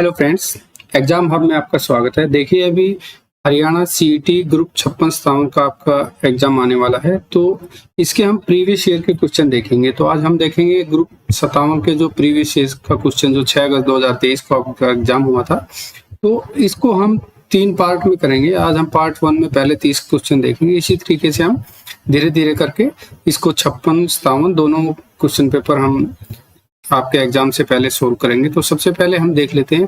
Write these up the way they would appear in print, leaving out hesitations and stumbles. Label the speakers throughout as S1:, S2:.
S1: Hello friends, exam hub में आपका स्वागत है। देखिए, अभी हरियाणा सीईटी ग्रुप 56-57 का आपका एग्जाम आने वाला है, तो इसके हम प्रीवियस ईयर के क्वेश्चन देखेंगे। तो आज हम देखेंगे ग्रुप 57 के जो प्रीवियस ईयर का क्वेश्चन जो 6 अगस्त 2023 को आपका एग्जाम हुआ था, तो इसको हम 3 पार्ट में करेंगे। आज हम पार्ट 1 में पहले 30 क्वेश्चन देखेंगे। इसी तरीके से हम धीरे धीरे करके इसको 56-57 दोनों क्वेश्चन पेपर हम आपके एग्जाम से पहले सोल्व करेंगे। तो सबसे पहले हम देख लेते हैं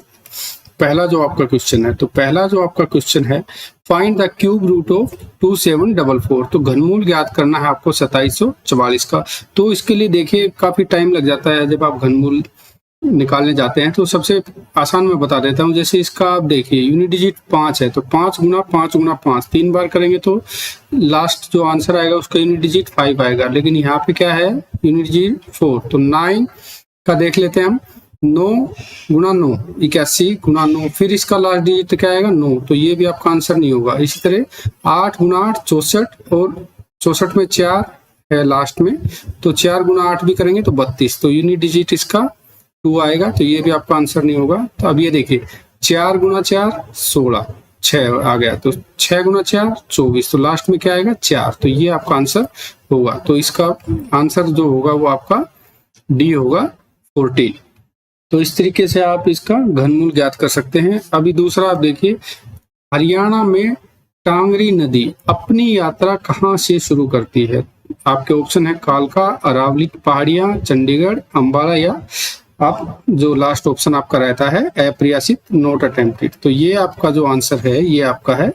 S1: पहला जो आपका क्वेश्चन है। तो पहला जो आपका क्वेश्चन है, find the cube root of 2744। तो घनमूल ज्ञात करना है आपको 2744 का। तो इसके लिए देखिए काफी टाइम लग जाता है जब आप घनमूल निकालने जाते हैं। तो सबसे आसान मैं बता देता हूँ। जैसे इसका आप देखिए यूनिट डिजिट 5 है, तो 5 गुना 5 गुना 5 3 बार करेंगे तो लास्ट जो आंसर आएगा उसका यूनिट डिजिट 5 आएगा। लेकिन यहाँ पे क्या है, यूनिट डिजिट 4। तो 9 का देख लेते हैं हम। 9 गुना 9 81 गुना 9, फिर इसका लास्ट डिजिट क्या आएगा 9, तो ये भी आपका आंसर नहीं होगा। इसी तरह 8 गुना 8 64, और 64 में 4 है लास्ट में, तो 4 गुना 8 भी करेंगे तो 32, तो यूनिट डिजिट इसका 2 आएगा, तो ये भी आपका आंसर नहीं होगा। तो अब ये देखिए 4 गुना 4 16, 6 आ गया, तो 6 गुना 4 24, तो लास्ट में क्या आएगा 4, तो ये आपका आंसर होगा। तो इसका आंसर जो होगा वो आपका डी होगा 14। तो इस तरीके से आप इसका घनमूल ज्ञात कर सकते हैं। अभी दूसरा आप देखिए, हरियाणा में टांगरी नदी अपनी यात्रा कहाँ से शुरू करती है। आपके ऑप्शन है कालका, अरावली पहाड़ियां, चंडीगढ़, अंबाला, या आप जो लास्ट ऑप्शन आपका रहता है अप्रयासित, नॉट अटेम्प्टेड। तो ये आपका जो आंसर है ये आपका है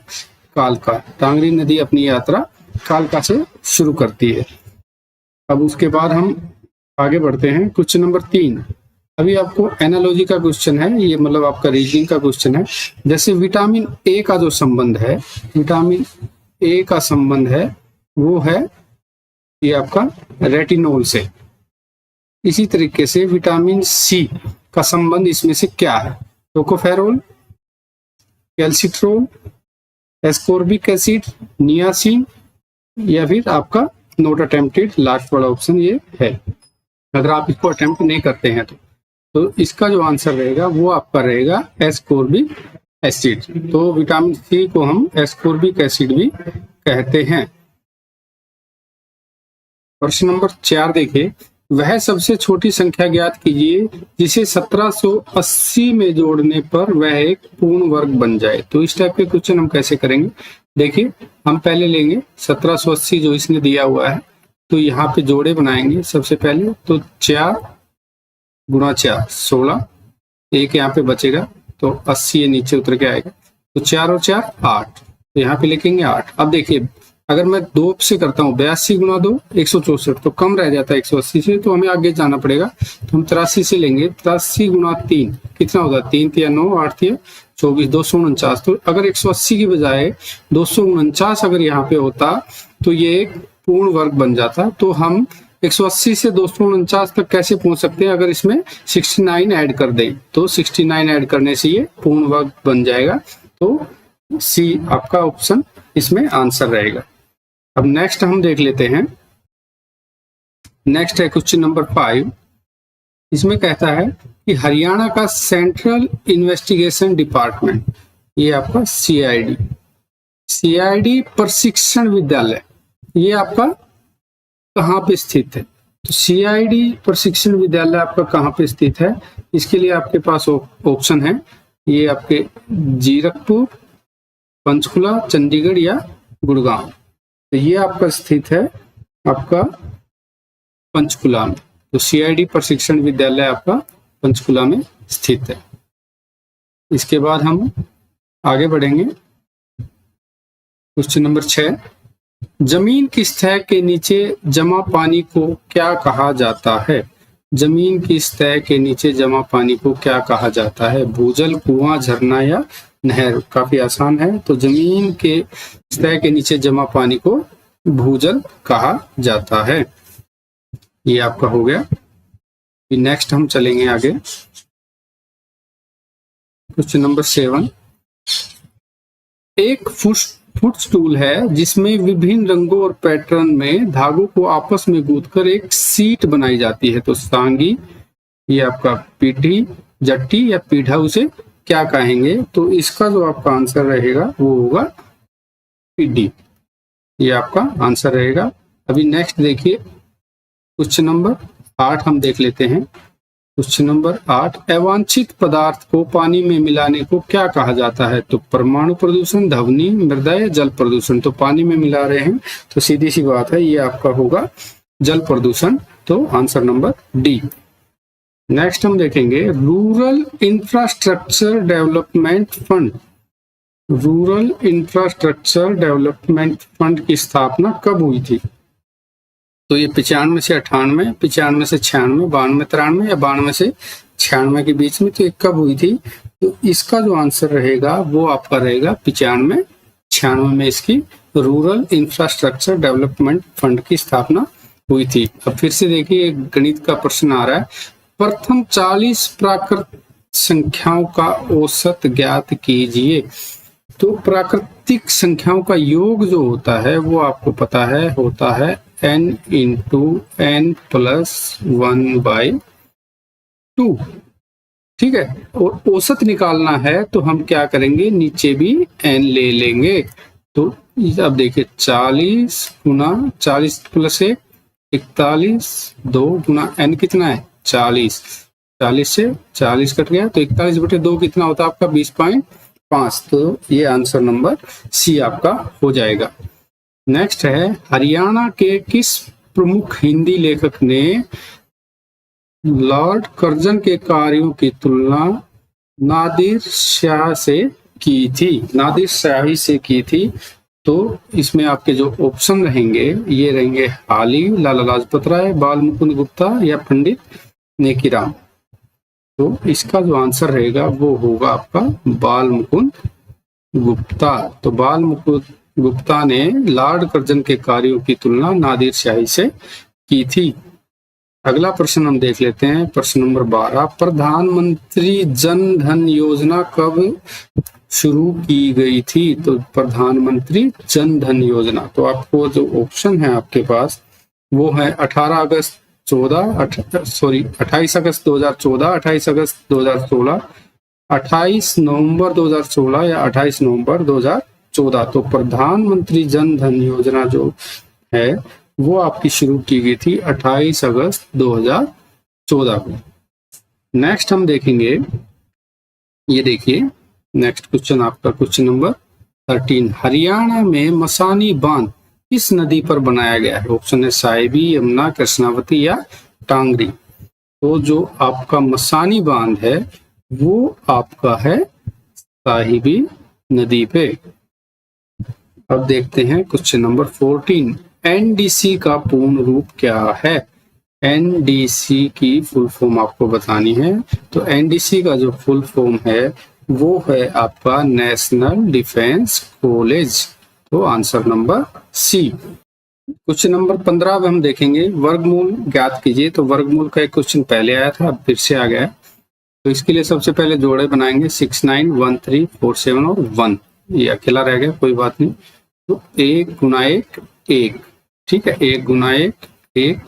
S1: कालका। टांगरी नदी अपनी यात्रा कालका से शुरू करती है। अब उसके बाद हम आगे बढ़ते हैं क्वेश्चन नंबर 3। अभी आपको एनालॉजी का क्वेश्चन है, ये मतलब आपका रीजनिंग का क्वेश्चन है। जैसे विटामिन ए का जो संबंध है, विटामिन ए का संबंध है वो है ये आपका रेटिनोल से। इसी तरीके से विटामिन सी का संबंध इसमें से क्या है, टोकोफेरोल, कैल्सिट्रोल, एस्कोर्बिक एसिड, नियासिन, या फिर आपका नॉट अटेम्प्टेड, लास्ट वाला ऑप्शन ये है। अगर आप इसको अटेम्प्ट नहीं करते हैं तो इसका जो आंसर रहेगा वो आपका रहेगा एस्कोर्बिक एसिड। तो विटामिन सी को हम एस्कोर्बिक एसिड भी कहते हैं। प्रश्न नंबर 4 देखिए, वह सबसे छोटी संख्या ज्ञात कीजिए जिसे 1780 में जोड़ने पर वह एक पूर्ण वर्ग बन जाए। तो इस टाइप के क्वेश्चन हम कैसे करेंगे, देखिए हम पहले लेंगे 1780 जो इसने दिया हुआ है, तो यहाँ पे जोड़े बनाएंगे सबसे पहले। तो 4 गुना 4 16, एक यहाँ पे बचेगा, तो 80 ये नीचे उतर के आएगा, तो 4 और 4 8, तो यहाँ पे लिखेंगे 8। अब देखिए अगर मैं 2 से करता हूँ 82 गुना 2 164, तो कम रह जाता है 180 से, तो हमें आगे जाना पड़ेगा। तो हम 83 से लेंगे, 83 गुना 3 कितना होगा, 3 3 9 8 3 24, 249। तो अगर 180 की बजाय 249 अगर यहाँ पे होता तो ये एक पूर्ण वर्ग बन जाता। तो हम 180 से 249 तक कैसे पहुंच सकते हैं, अगर इसमें 69 ऐड कर दें, तो 69 ऐड करने से ये पूर्ण वर्ग बन जाएगा। तो सी आपका ऑप्शन इसमें आंसर रहेगा। अब नेक्स्ट हम देख लेते हैं। नेक्स्ट है क्वेश्चन नंबर 5। इसमें कहता है कि हरियाणा का सेंट्रल इन्वेस्टिगेशन डिपार्टमेंट, ये आपका सीआईडी प्रशिक्षण विद्यालय, ये आपका कहाँ पे स्थित है। तो सीआईडी प्रशिक्षण विद्यालय आपका कहाँ पे स्थित है, इसके लिए आपके पास ऑप्शन है, ये आपके जीरकपुर, पंचकुला, चंडीगढ़ या गुड़गांव। तो ये आपका स्थित है आपका पंचकुला में। तो सीआईडी प्रशिक्षण विद्यालय आपका पंचकुला में स्थित है। इसके बाद हम आगे बढ़ेंगे क्वेश्चन नंबर 6। जमीन की सतह के नीचे जमा पानी को क्या कहा जाता है। जमीन की सतह के नीचे जमा पानी को क्या कहा जाता है, भूजल, कुआं, झरना या नहर। काफी आसान है। तो जमीन के सतह के नीचे जमा पानी को भूजल कहा जाता है। ये आपका हो गया। नेक्स्ट हम चलेंगे आगे क्वेश्चन नंबर 7। एक फुटस्टूल है जिसमें विभिन्न रंगों और पैटर्न में धागों को आपस में गूंथकर एक सीट बनाई जाती है। तो सांगी, ये आपका पीठी, जट्टी या पीढ़ा उसे क्या कहेंगे? तो इसका जो आपका आंसर रहेगा वो होगा डी। ये आपका आंसर रहेगा। अभी नेक्स्ट देखिए क्वेश्चन नंबर 8 हम देख लेते हैं। क्वेश्चन नंबर 8, अवांछित पदार्थ को पानी में मिलाने को क्या कहा जाता है? तो परमाणु प्रदूषण, ध्वनि, मृदा या जल प्रदूषण। तो पानी में मिला रहे हैं तो सीधी सी बात है, ये आपका होगा जल प्रदूषण। तो आंसर नंबर डी। नेक्स्ट हम देखेंगे rural infrastructure development fund. Rural infrastructure development fund की स्थापना कब हुई थी? तो ये 95 से 98, 95 से 96, 92, 93 या 92 से 96 के बीच में। तो ये कब हुई थी? तो इसका जो आंसर रहेगा वो आपका रहेगा 95, 96 में इसकी रूरल इंफ्रास्ट्रक्चर डेवलपमेंट फंड की स्थापना हुई थी। अब फिर से देखिए एक गणित का प्रश्न आ रहा है, प्रथम 40 प्राकृत संख्याओं का औसत ज्ञात कीजिए। तो प्राकृतिक संख्याओं का योग जो होता है वो आपको पता है होता है n इंटू n प्लस 1/2। ठीक है, और औसत निकालना है तो हम क्या करेंगे, नीचे भी n ले लेंगे। तो अब देखिए 40 गुना 40 प्लस 1 41, 2 गुना n कितना है 40, 40 से 40 कट गया तो 41/2 कितना होता है आपका 20.5। तो ये आंसर नंबर सी आपका हो जाएगा। नेक्स्ट है, हरियाणा के किस प्रमुख हिंदी लेखक ने लॉर्ड कर्जन के कार्यों की तुलना नादिर शाह से की थी? नादिर शाही से की थी। तो इसमें आपके जो ऑप्शन रहेंगे ये रहेंगे हाली, लाला लाजपत राय, बाल मुकुंद गुप्ता या पंडित नेकीराम। तो इसका जो आंसर रहेगा वो होगा आपका बाल मुकुंद गुप्ता। तो बाल मुकुंद गुप्ता ने लॉर्ड कर्जन के कार्यों की तुलना नादिर शाही से की थी। अगला प्रश्न हम देख लेते हैं, प्रश्न नंबर 12, प्रधानमंत्री जन धन योजना कब शुरू की गई थी? तो प्रधानमंत्री जन धन योजना, तो आपको जो ऑप्शन है आपके पास वो है 28 अगस्त 2014, 28 अगस्त 2016, 28 नवंबर 2016 या 28 नवंबर 2014। तो प्रधानमंत्री जन धन योजना जो है वो आपकी शुरू की गई थी 28 अगस्त 2014 को। नेक्स्ट हम देखेंगे, ये देखिए नेक्स्ट क्वेश्चन आपका क्वेश्चन नंबर 13, हरियाणा में मसानी बांध किस नदी पर बनाया गया है? ऑप्शन है साहिबी, यमुना, कृष्णावती या टांगरी। तो जो आपका मसानी बांध है वो आपका है साहिबी नदी पे। अब देखते हैं क्वेश्चन नंबर 14, एनडीसी का पूर्ण रूप क्या है? एनडीसी की फुल फॉर्म आपको बतानी है। तो एनडीसी का जो फुल फॉर्म है वो है आपका नेशनल डिफेंस कॉलेज। तो answer number C. Question number 15 में हम देखेंगे वर्गमूल ज्ञात कीजिए। तो वर्गमूल का एक क्वेश्चन पहले आया था, अब फिर से आ गया है। तो इसके लिए सबसे पहले जोड़े बनाएंगे 6, 9, 1, 3, 4, 7 और 1। ये अकेला रह गया, कोई बात नहीं। तो 1 गुना 1 1, ठीक है, 1 गुना 1 1,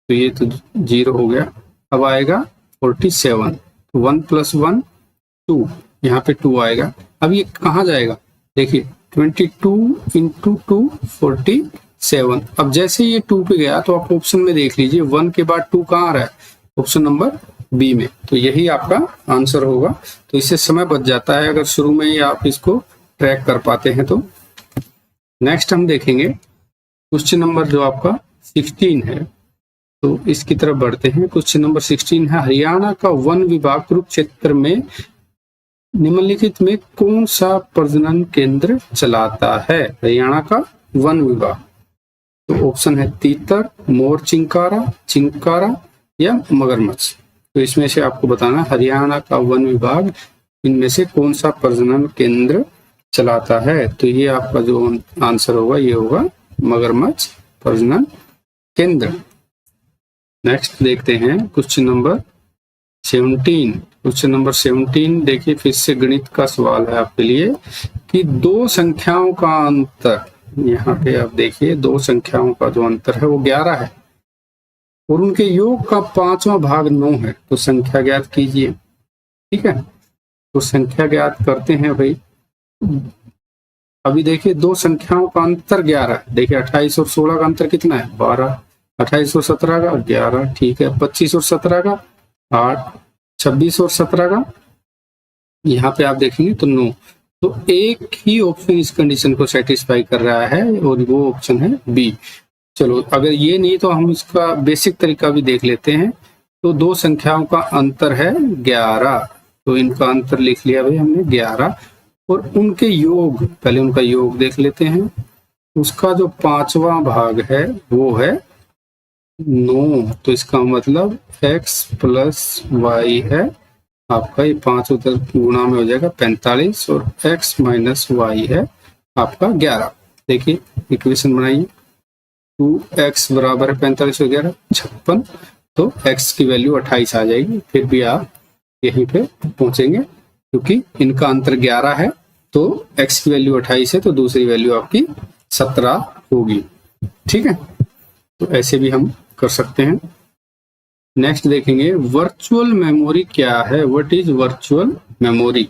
S1: तो ये तो 0 हो गया। अब आएगा 47, 1 + 1 2, यहाँ पे 2 आएगा। अब ये कहाँ जाएगा, देखिए 22 × 2 47। अब जैसे ये 2 पे गया तो आप ऑप्शन में देख लीजिए 1 के बाद 2 कहाँ आ रहा है, ऑप्शन नंबर बी में। तो यही आपका आंसर होगा। तो इससे समय बच जाता है अगर शुरू में ही आप इसको ट्रैक कर पाते हैं तो। नेक्स्ट हम देखेंगे क्वेश्चन नंबर जो आपका 16 है, तो इसकी तरफ बढ़ते हैं। क्वेश्चन नंबर 16 है, हरियाणा का वन विभाग कुरुक्षेत्र में निम्नलिखित में कौन सा प्रजनन केंद्र चलाता है? हरियाणा का वन विभाग, तो ऑप्शन है तीतर, मोर चिंकारा या मगरमच्छ। तो इसमें से आपको बताना हरियाणा का वन विभाग इनमें से कौन सा प्रजनन केंद्र चलाता है। तो ये आपका जो आंसर होगा ये होगा मगरमच्छ प्रजनन केंद्र। नेक्स्ट देखते हैं क्वेश्चन नंबर 17। क्वेश्चन नंबर 17 देखिए, फिर से गणित का सवाल है आपके लिए कि दो संख्याओं का अंतर, यहाँ पे आप देखिए दो संख्याओं का जो अंतर है वो 11 है और उनके योग का 5वां भाग 9 है। तो संख्या ज्ञात कीजिए। ठीक है, तो संख्या ज्ञात करते हैं भाई। अभी देखिए दो संख्याओं का अंतर 11, देखिए 28 और 16 का अंतर कितना है 12, 28 और 17 का 11, ठीक है, 25 और 17 का 8, 26 और 17 का यहाँ पे आप देखेंगे तो 9। तो एक ही ऑप्शन इस कंडीशन को सेटिस्फाई कर रहा है और वो ऑप्शन है बी। चलो अगर ये नहीं तो हम इसका बेसिक तरीका भी देख लेते हैं। तो दो संख्याओं का अंतर है 11, तो इनका अंतर लिख लिया भाई हमने 11, और उनके योग, पहले उनका योग देख लेते हैं। उसका जो 5वां भाग है वो है 9, तो इसका मतलब x प्लस वाई है आपका, ये 5 उधर गुणा में हो जाएगा 45, और x माइनस वाई है आपका 11। देखिए इक्वेशन बनाइए, 2x बराबर है 45 और 11 56, तो x की वैल्यू 28 आ जाएगी। फिर भी आप यहीं पे पहुंचेंगे क्योंकि इनका अंतर 11 है, तो x की वैल्यू 28 है, तो दूसरी वैल्यू आपकी 17 होगी। ठीक है, तो ऐसे भी हम कर सकते हैं। नेक्स्ट देखेंगे वर्चुअल मेमोरी क्या है। What is virtual memory?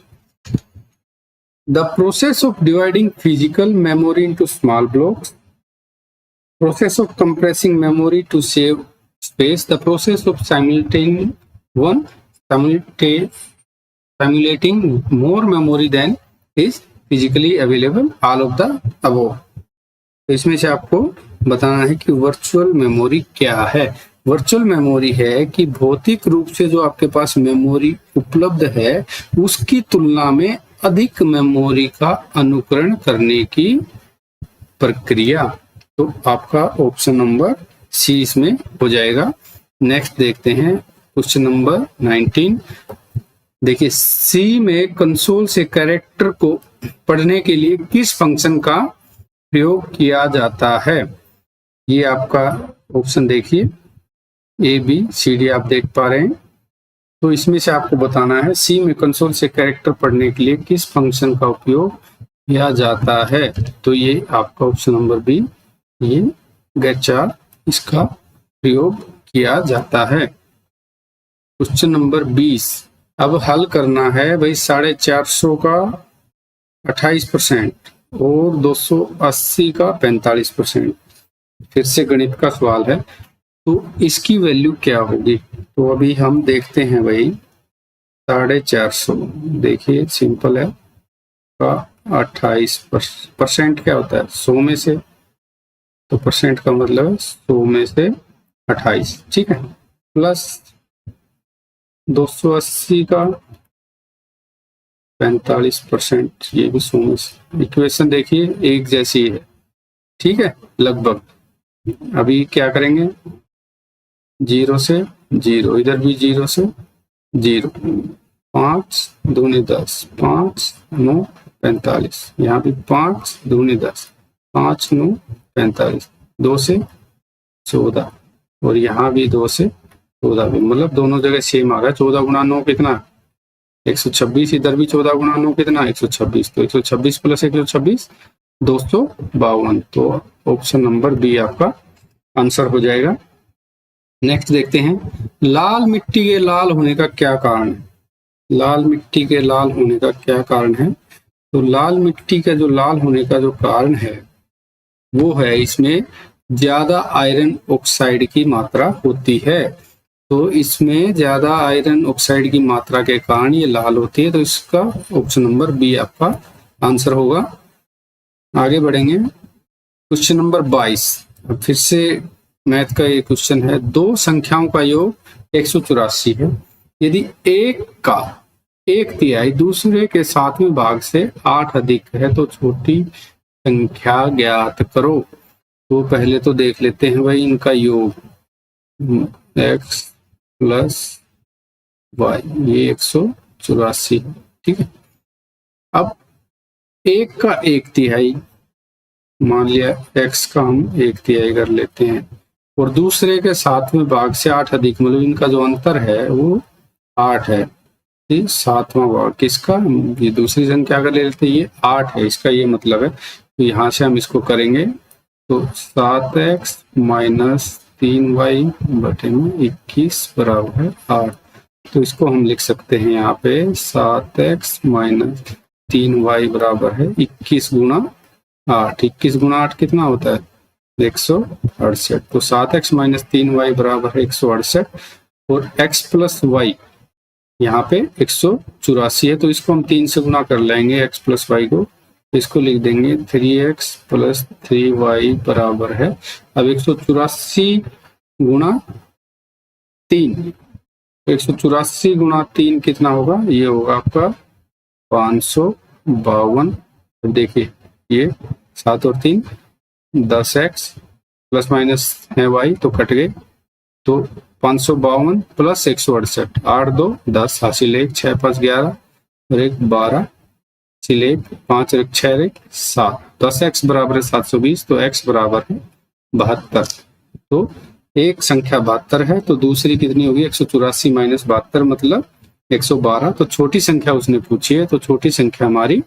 S1: The process of dividing physical memory into small blocks, process of compressing memory to save space, the process of simulating more memory than is physically available, all of the above। तो इसमें से आपको बताना है कि virtual memory क्या है। Virtual memory है कि भौतिक रूप से जो आपके पास मेमोरी उपलब्ध है उसकी तुलना में अधिक मेमोरी का अनुकरण करने की प्रक्रिया। तो आपका ऑप्शन नंबर सी इसमें हो जाएगा। नेक्स्ट देखते हैं क्वेश्चन नंबर 19। देखिए सी में कंसोल से कैरेक्टर को पढ़ने के लिए किस फंक्शन का प्रयोग किया जाता है। ये आपका ऑप्शन देखिए ए बी सी डी आप देख पा रहे हैं। तो इसमें से आपको बताना है सी में कंसोल से कैरेक्टर पढ़ने के लिए किस फंक्शन का उपयोग किया जाता है। तो ये आपका ऑप्शन नंबर बी, ये गेट चार, इसका प्रयोग किया जाता है। क्वेश्चन नंबर 20 अब हल करना है भाई 450 का 28% और 280 का 45%। फिर से गणित का सवाल है, तो इसकी वैल्यू क्या होगी। तो अभी हम देखते हैं भाई 450, देखिए सिंपल है, का 28% क्या होता है 100 में से, तो परसेंट का मतलब है 100 में से 28, ठीक है, प्लस 280 का 45%, ये भी 100 में से। इक्वेशन देखिए एक जैसी है, ठीक है लगभग। अभी क्या करेंगे 0 से 0, इधर भी 0 से 0, 5 दूनी 10, 5 9 45, यहाँ भी 5 दूनी 10, 5 9 45, 2 से 14, और यहाँ भी 2 से 14 भी, मतलब दोनों जगह सेम आ रहा है। 14 गुणा 9 कितना 126, इधर भी 14 गुणा 9 कितना 126, तो 126 प्लस 126 252। तो ऑप्शन नंबर बी आपका आंसर हो जाएगा। नेक्स्ट देखते हैं लाल मिट्टी के लाल होने का क्या कारण है। लाल मिट्टी के लाल होने का क्या कारण है। तो लाल मिट्टी का जो लाल होने का जो कारण है वो है इसमें ज्यादा आयरन ऑक्साइड की मात्रा होती है। तो इसमें ज्यादा आयरन ऑक्साइड की मात्रा के कारण ये लाल होती है, तो इसका ऑप्शन नंबर बी आपका आंसर होगा। आगे बढ़ेंगे क्वेश्चन नंबर 22। अब फिर से मैथ का ये क्वेश्चन है, दो संख्याओं का योग 184 है। यदि एक का 1/3 दूसरे के 7वें भाग से 8 अधिक है तो छोटी संख्या ज्ञात करो। तो पहले तो देख लेते हैं भाई इनका योग, x प्लस वाई, ये 184, ठीक है। अब एक का 1/3, मान लिया x का हम 1/3 कर लेते हैं, और दूसरे के 7वें भाग से 8 अधिक, मतलब इनका जो अंतर है वो 8 है। 7वां भाग किसका, ये दूसरी संख्या का ले लेते हैं, ये 8 है, इसका ये मतलब है। तो यहाँ से हम इसको करेंगे तो 7x माइनस 3y बटे में 21 बराबर है 8। तो इसको हम लिख सकते हैं यहाँ पे 7x माइनस 3y बराबर है 21 गुना 8। 21 गुना 8 कितना होता है? 168। तो 7x माइनस 3y बराबर है 168 और x प्लस y यहाँ पे 184 है, तो इसको हम 3 से गुना कर लेंगे x प्लस वाई को। इसको लिख देंगे 3x प्लस 3y बराबर है, अब 184 गुना 3, 184 गुना 3 कितना होगा? ये होगा आपका 552। देखिए ये 7 और 3 10x प्लस माइनस है y तो कट गए, तो 552 प्लस 168, 8 2 10 हासिल 1, 6 5 11 और 1 12 हासिल 1, 5 और 1 6 1 7, 10x बराबर है 720, तो x बराबर है 72। तो एक संख्या 72 है, तो दूसरी कितनी होगी? 184 माइनस 72 मतलब 112। तो छोटी संख्या उसने पूछी है, तो छोटी संख्या हमारी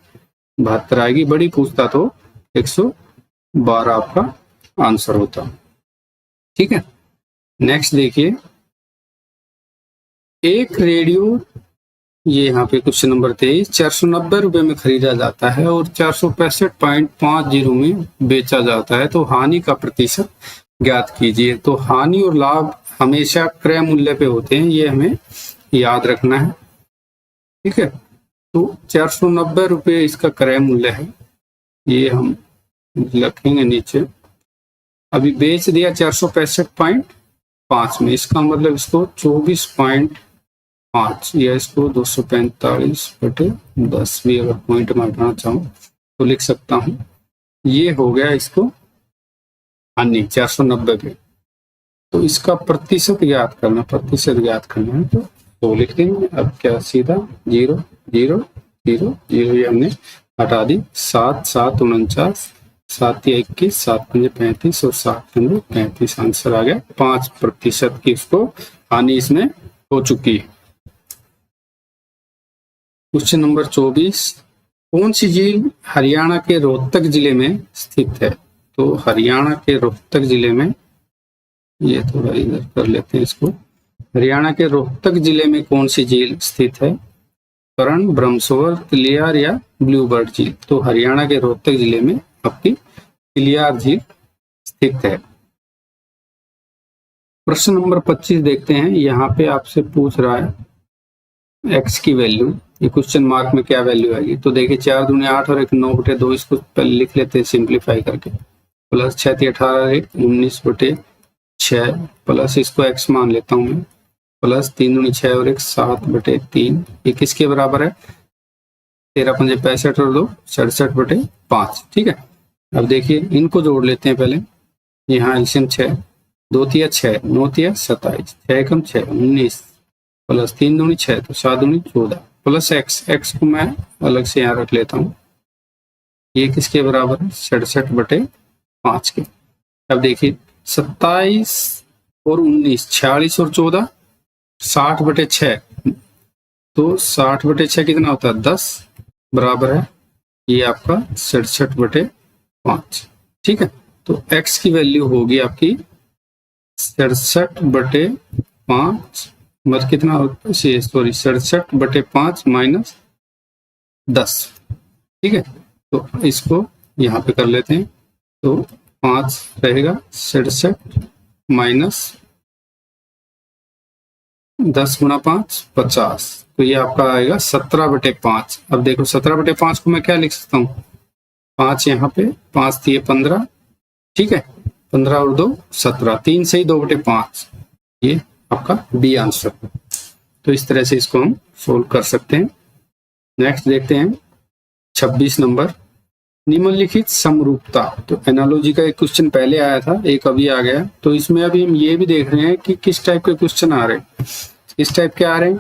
S1: 72 आएगी, बड़ी पूछता तो 112 आपका आंसर होता। ठीक है, नेक्स्ट देखिए, एक रेडियो, ये यहाँ पे क्वेश्चन नंबर 23, 490 रुपए में खरीदा जाता है और 465.50 में बेचा जाता है, तो हानि का प्रतिशत ज्ञात कीजिए। तो हानि और लाभ हमेशा क्रय मूल्य पे होते हैं, ये हमें याद रखना है। ठीक है, तो 490 रुपये इसका क्रय मूल्य है, ये हम लिखेंगे नीचे। अभी बेच दिया 465.5 में, इसका मतलब इसको 24.5 या इसको 245/10 भी अगर पॉइंट में हटाना चाहूँ तो लिख सकता हूँ। ये हो गया इसको हानि 490 पे। तो इसका प्रतिशत ज्ञात करना, है तो लिख देंगे। अब क्या सीधा 0 0 0 0 ये हमने हटा दी। 7 7 49, 7 या 21, 7 5 35 और 7 5 35 आंसर आ गया। 5% की इसको हानि इसमें हो चुकी है। क्वेश्चन नंबर 24, कौन सी झील हरियाणा के रोहतक जिले में स्थित है? तो हरियाणा के रोहतक जिले में, ये थोड़ा इधर कर लेते हैं इसको, हरियाणा के रोहतक जिले में कौन सी झील स्थित है? करण, ब्रह्मसरोवर, तिलियार या ब्लूबर्ड झील? तो हरियाणा के रोहतक जिले में आपकी तिलियार झील स्थित है। प्रश्न नंबर 25 देखते हैं, यहाँ पे आपसे पूछ रहा है x की वैल्यू, ये क्वेश्चन मार्क में क्या वैल्यू आएगी? तो देखिए 4 दूनी 8 और 1 9/2, इसको पहले लिख लेते हैं सिंप्लीफाई करके, प्लस 6 3 18 1 19/6 प्लस इसको x मान लेता हूँ मैं, प्लस 3 दूनी 6 और 1 7/3, ये किसके बराबर है? 13 5 65 और 2 67/5। ठीक है, अब देखिए इनको जोड़ लेते हैं पहले। यहाँ एलसीएम 6 2 3 6 9 3 27 6 कम 6 19 प्लस 3 दूनी 6 तो 7 दूनी 14 प्लस x को मैं अलग से यहाँ रख लेता हूँ। ये किसके बराबर है? 67/5 के। अब देखिए 27 और 19 46 और 14 60/6, तो 60/6 कितना होता है? 10 बराबर है ये आपका 67/5। ठीक है, तो x की वैल्यू होगी आपकी 67/5 मतलब कितना होता है? Sorry 67/5 minus 10। ठीक है, तो इसको यहाँ पे कर लेते हैं, तो 5 रहेगा 67 माइनस 10 गुना 5 50, तो ये आपका आएगा 17/5। अब देखो 17/5 को मैं क्या लिख सकता हूँ? 5 यहाँ पे 5 दिए 15, ठीक है, 15 और 2 17, 3 से ही 2/5, ये आपका बी आंसर है। तो इस तरह से इसको हम सोल्व कर सकते हैं। नेक्स्ट देखते हैं 26 नंबर, निम्नलिखित समरूपता। तो एनालॉजी का एक क्वेश्चन पहले आया था, एक अभी आ गया, तो इसमें अभी हम ये भी देख रहे हैं कि किस टाइप के क्वेश्चन आ रहे हैं। इस टाइप के आ रहे हैं,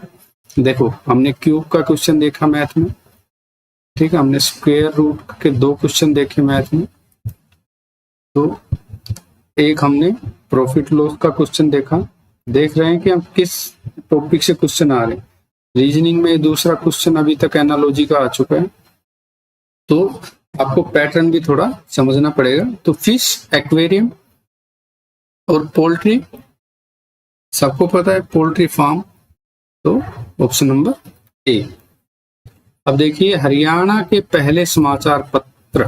S1: देखो हमने क्यूब का क्वेश्चन देखा मैथ में, ठीक है, हमने स्क्वायर रूट के 2 क्वेश्चन देखे मैथ में, तो एक हमने प्रॉफिट लॉस का क्वेश्चन देखा। देख रहे हैं कि हम किस टॉपिक से क्वेश्चन आ रहे हैं। रीजनिंग में दूसरा क्वेश्चन अभी तक एनालॉजी का आ चुका है, तो आपको पैटर्न भी थोड़ा समझना पड़ेगा। तो फिश एक्वेरियम और पोल्ट्री, सबको पता है पोल्ट्री फार्म, तो ऑप्शन नंबर ए। अब देखिए हरियाणा के पहले समाचार पत्र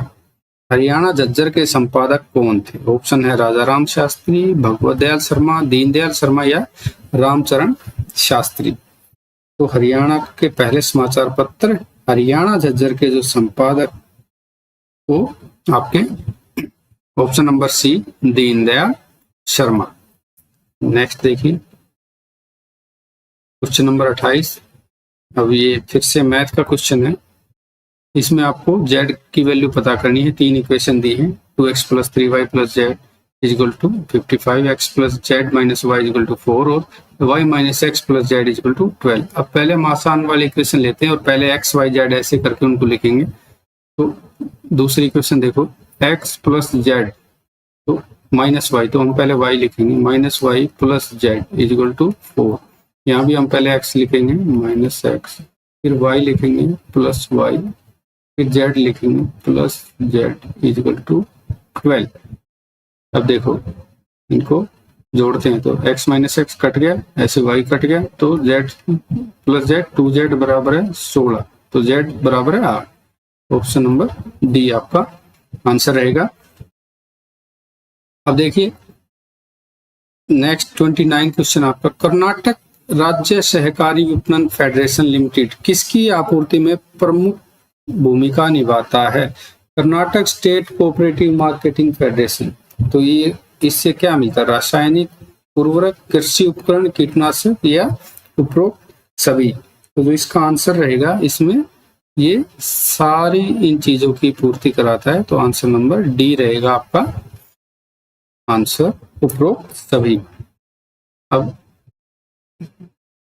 S1: हरियाणा झज्जर के संपादक कौन थे? ऑप्शन है राजा राम शास्त्री, भगवत दयाल शर्मा, दीनदयाल शर्मा या रामचरण शास्त्री। तो हरियाणा के पहले समाचार पत्र हरियाणा झज्जर के जो संपादक वो आपके option number C Deendayal Sharma. Next देखिए क्वेश्चन नंबर 28। अब ये फिर से मैथ का क्वेश्चन है। इसमें आपको z की वैल्यू पता करनी है। 3 इक्वेशन दी है 2x + 3y + z = 55x + z - y = 4 और y - x + z = 12। अब पहले हम आसान वाली इक्वेशन लेते हैं और पहले x y z ऐसे करके उनको लिखेंगे। तो दूसरी इक्वेशन देखो x + z तो -y, तो हम पहले y लिखेंगे -y + z = 4। यहाँ भी हम पहले x लिखेंगे -x, फिर y लिखेंगे +y, फिर z लिखेंगे +z = 12। अब देखो इनको जोड़ते हैं तो x - x कट गया, ऐसे y कट गया, तो z + z 2z = 16, तो z = 8। ऑप्शन नंबर डी आपका आंसर रहेगा। अब देखिए नेक्स्ट 29 क्वेश्चन आपका कर्नाटक राज्य सहकारी विपणन फेडरेशन लिमिटेड किसकी आपूर्ति में प्रमुख भूमिका निभाता है? Karnataka state cooperative marketing federation. तो ये इससे क्या मिलता है? रासायनिक उर्वरक, कृषि उपकरण, कीटनाशक या उपरोक्त सभी। तो जो इसका आंसर रहेगा इसमें ये सारी इन चीजों की पूर्ति कराता है, तो आंसर नंबर डी रहेगा आपका आंसर, उपरोक्त सभी। अब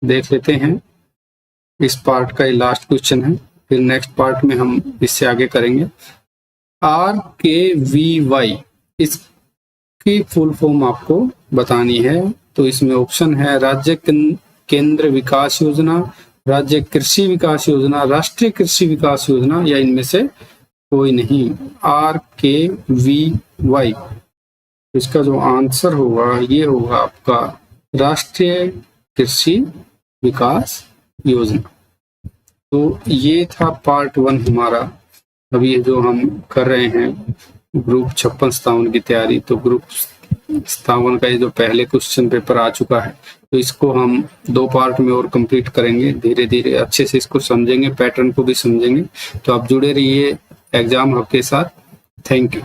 S1: देख लेते हैं इस पार्ट का, ये लास्ट क्वेश्चन है, फिर नेक्स्ट पार्ट में हम इससे आगे करेंगे। RKVY इसकी फुल फॉर्म आपको बतानी है। तो इसमें ऑप्शन है राज्य केंद्र विकास योजना, राज्य कृषि विकास योजना, राष्ट्रीय कृषि विकास योजना या इनमें से कोई नहीं। RKVY इसका जो आंसर होगा ये होगा आपका राष्ट्रीय कृषि विकास योजना। तो ये था पार्ट 1 हमारा। अभी जो हम कर रहे हैं ग्रुप 56-57 की तैयारी, तो ग्रुप 57 का ये जो पहले क्वेश्चन पेपर आ चुका है, तो इसको हम 2 पार्ट में और कंप्लीट करेंगे। धीरे धीरे अच्छे से इसको समझेंगे, पैटर्न को भी समझेंगे। तो आप जुड़े रहिए एग्जाम हब के साथ। Thank you.